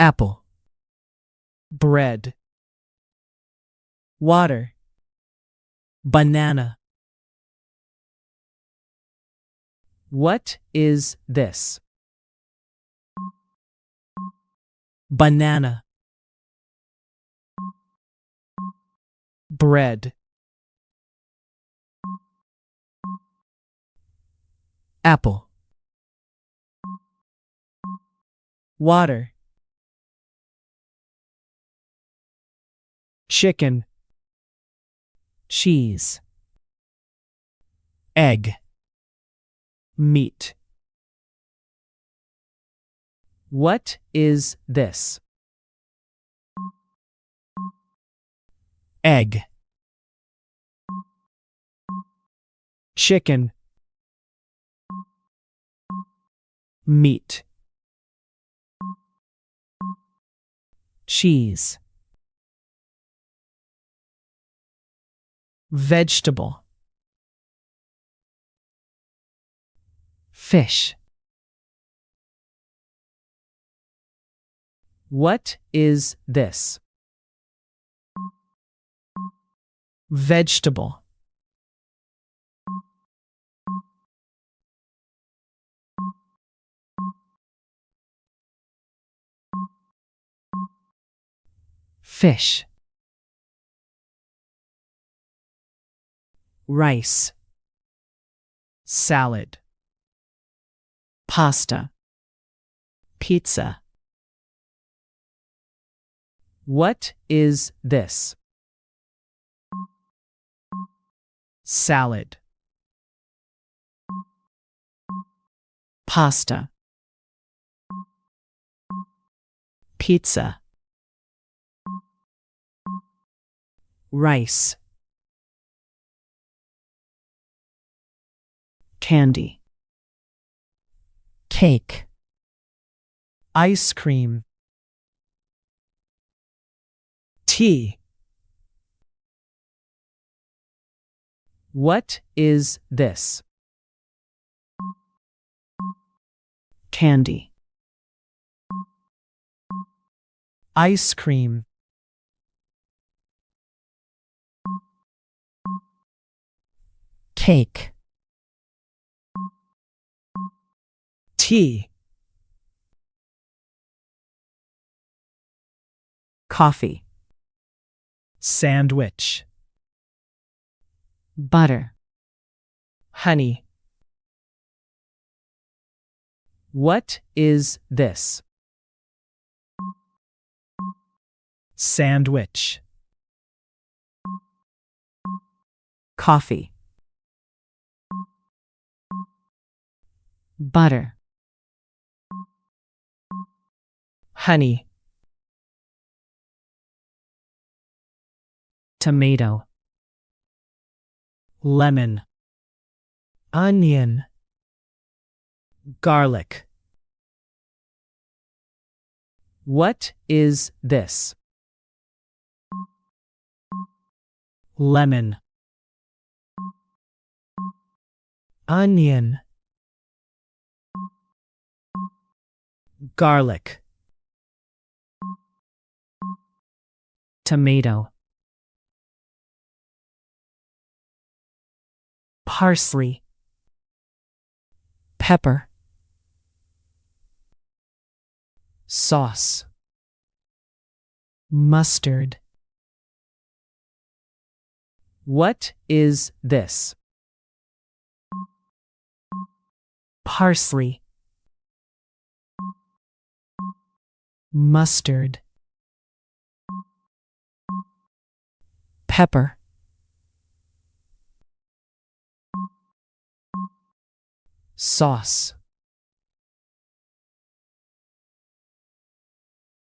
apple, bread, water, banana. What is this? Banana, bread, apple, water, chicken, cheese, egg, meat. What is this? Egg, chicken, meat, cheese, vegetable, fish. What is this? Vegetable, fish, rice, salad, pasta, pizza. What is this? Salad, pasta, pizza, rice, candy, cake, ice cream, tea. What is this? Candy, ice cream, cake, tea, coffee, sandwich, butter, honey. What is this? Sandwich, coffee, butter, honey, tomato, lemon, onion, garlic. What is this? Lemon, onion, garlic, tomato, parsley, pepper, sauce, mustard. What is this? Parsley, mustard, pepper, sauce,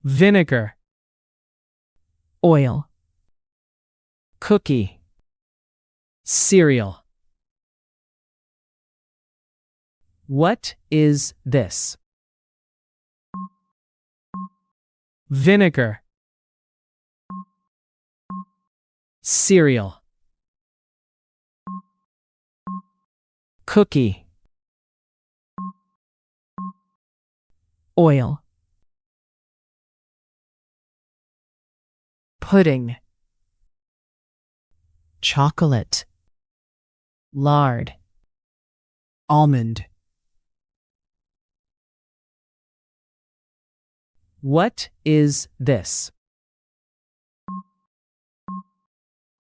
vinegar, oil, cookie, cereal. What is this? Vinegar, cereal, cookie, oil. pudding, chocolate, lard, almond. What is this?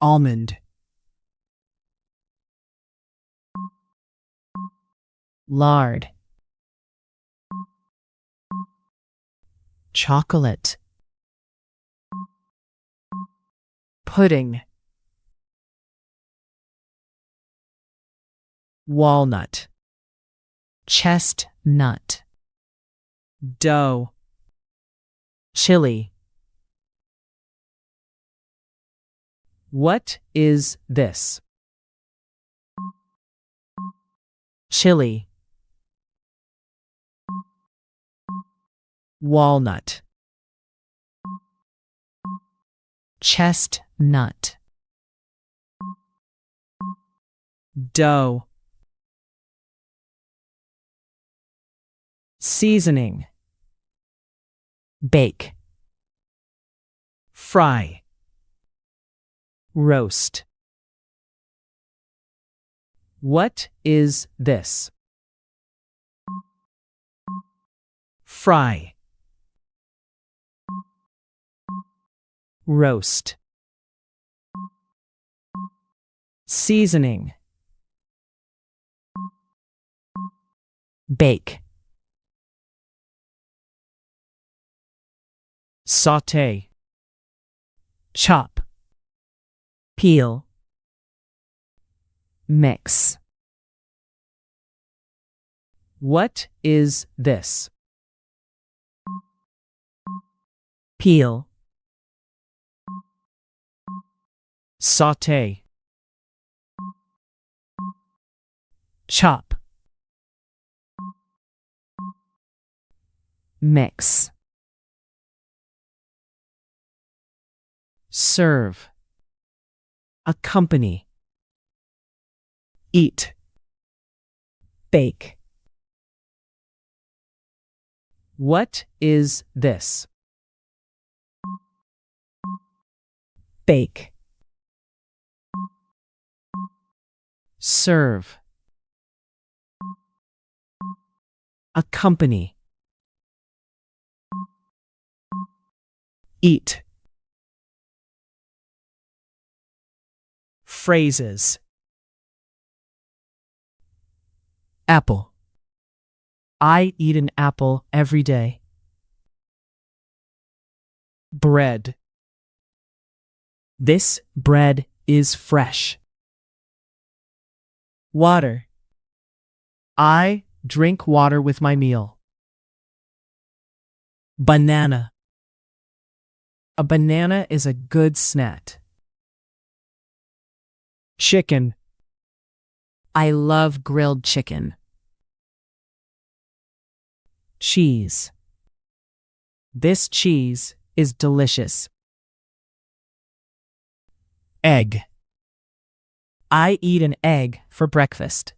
Almond, lard, chocolate, pudding, walnut, chestnut, dough, chili. What is this? Chili, walnut, chestnut, dough, seasoning, bake, fry, roast. What is this? Fry, roast, seasoning, bake, saute, chop, peel, mix. What is this? Peel, saute, chop, mix. Serve, accompany, eat, bake. What is this? Bake, serve, accompany, eat. Phrases. Apple. I eat an apple every day. Bread. This bread is fresh. Water. I drink water with my meal. Banana. A banana is a good snack. Chicken. I love grilled chicken. Cheese. This cheese is delicious. Egg. I eat an egg for breakfast.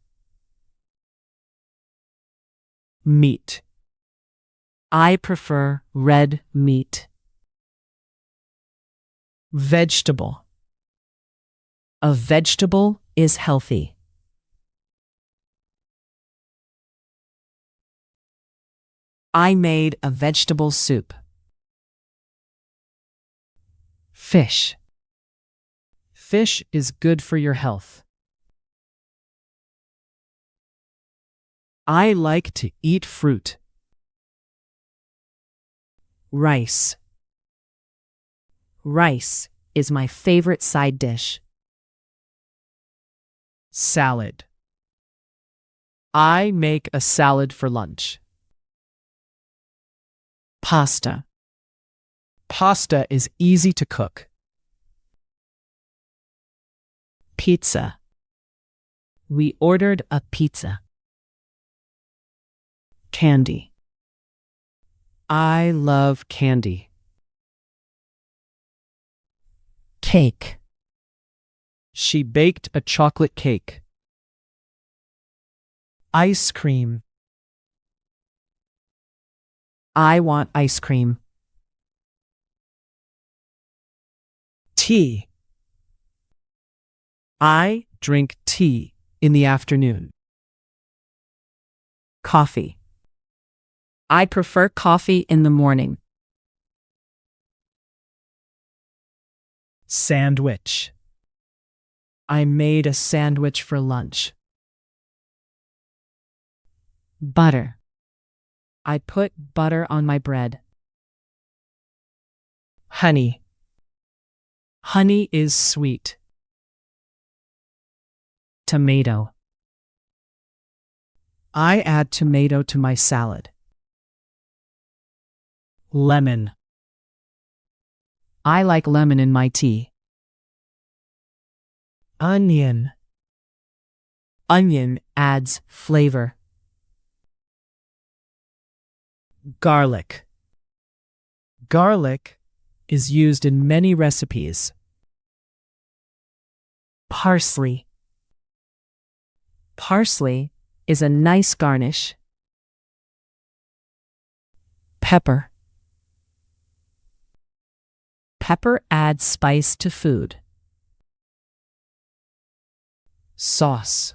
Meat. I prefer red meat. Vegetable. A vegetable is healthy. I made a vegetable soup. Fish. Fish is good for your health. I like to eat fruit. Rice. Rice is my favorite side dish. Salad. I make a salad for lunch. Pasta. Pasta is easy to cook. Pizza. We ordered a pizza. Candy. I love candy. Cake. She baked a chocolate cake. Ice cream. I want ice cream. Tea. I drink tea in the afternoon. Coffee. I prefer coffee in the morning. Sandwich. I made a sandwich for lunch. Butter. I put butter on my bread. Honey. Honey is sweet. Tomato. I add tomato to my salad. Lemon. I like lemon in my tea. Onion. Onion adds flavor. Garlic. Garlic is used in many recipes. Parsley. Parsley is a nice garnish. Pepper. Pepper adds spice to food. Sauce.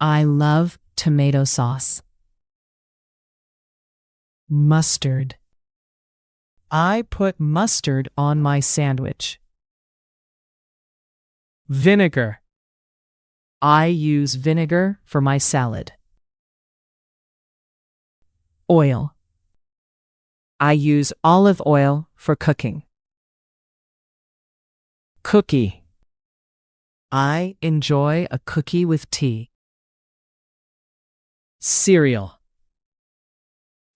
I love tomato sauce. Mustard. I put mustard on my sandwich. Vinegar. I use vinegar for my salad. Oil. I use olive oil for cooking. Cookie. I enjoy a cookie with tea. Cereal.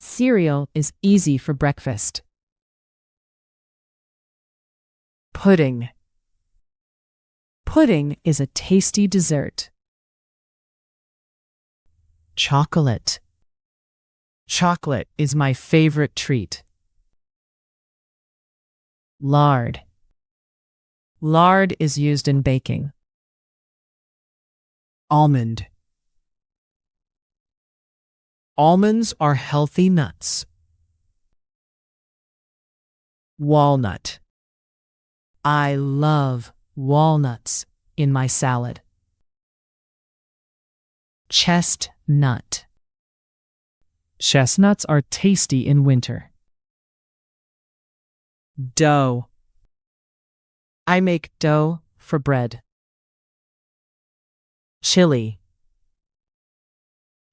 Cereal is easy for breakfast. Pudding. Pudding is a tasty dessert. Chocolate. Chocolate is my favorite treat. Lard. Lard is used in baking. Almond. Almonds are healthy nuts. Walnut. I love walnuts in my salad. Chestnut. Chestnuts are tasty in winter. Dough. I make dough for bread. Chili.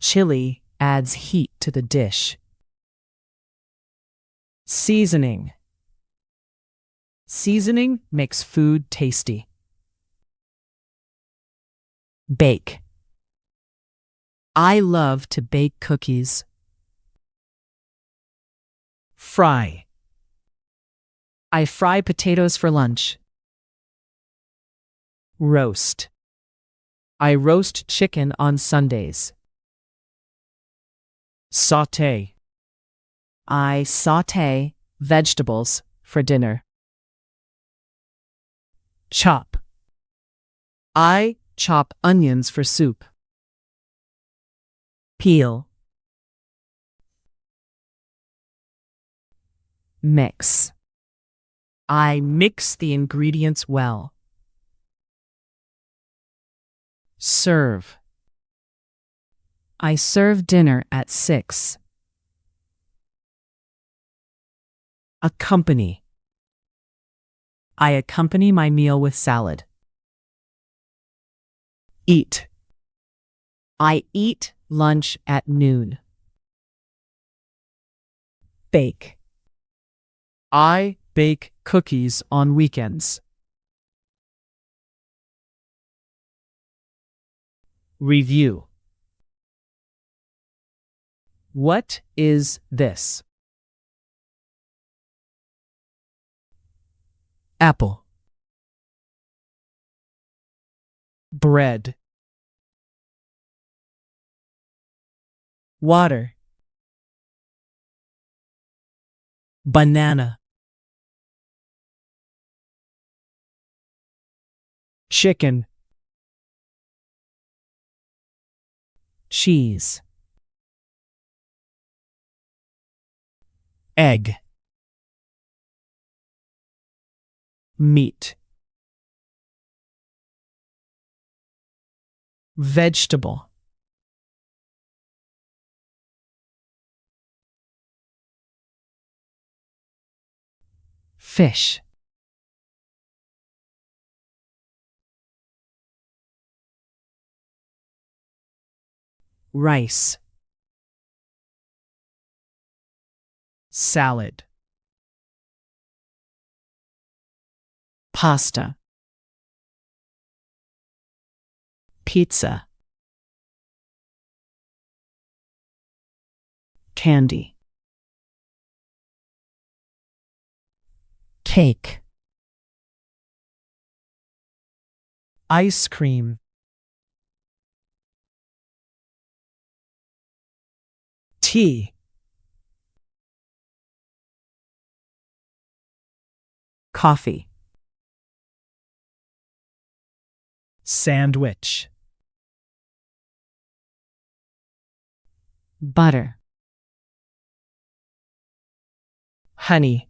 Chili adds heat to the dish. Seasoning. Seasoning makes food tasty. Bake. I love to bake cookies. Fry. I fry potatoes for lunch. Roast. I roast chicken on Sundays. Sauté. I sauté vegetables for dinner. Chop. I chop onions for soup. Peel. Mix. I mix the ingredients well. Serve. I serve dinner at 6. Accompany. I accompany my meal with salad. Eat. I eat lunch at noon. Bake. I bake cookies on weekends. Review. What is this? Apple. Bread. Water. Banana. Chicken. Cheese. Egg. meat, vegetable, fish, rice, salad, pasta, pizza, candy, cake, ice cream, tea, coffee, sandwich, butter, honey,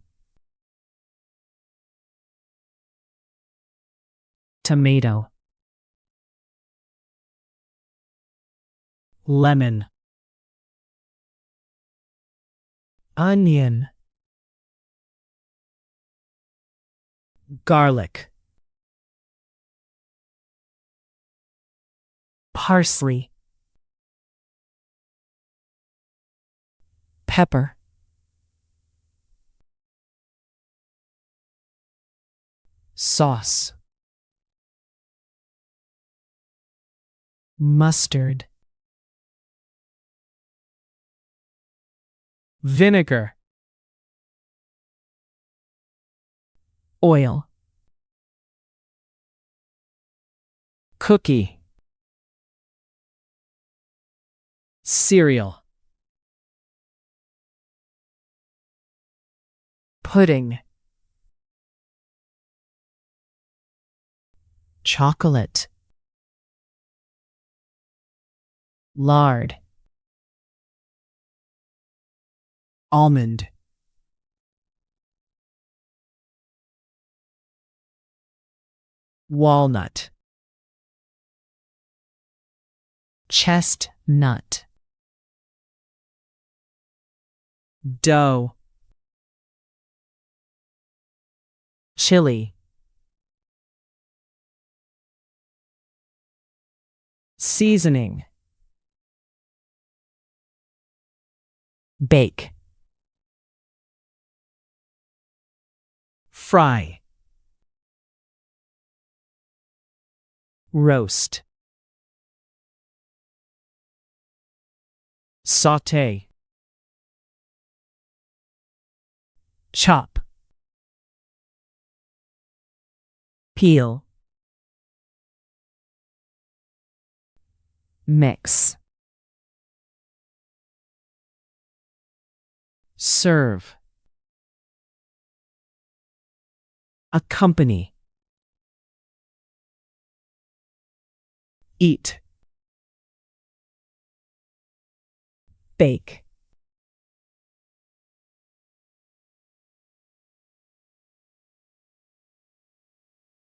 tomato, lemon, onion, garlic, parsley, pepper, sauce, mustard, vinegar, oil, cookie, cereal, pudding, chocolate, lard, almond, walnut, chestnut, dough, chili, seasoning, bake, fry, roast, saute, chop, peel, mix, serve, accompany, eat, bake.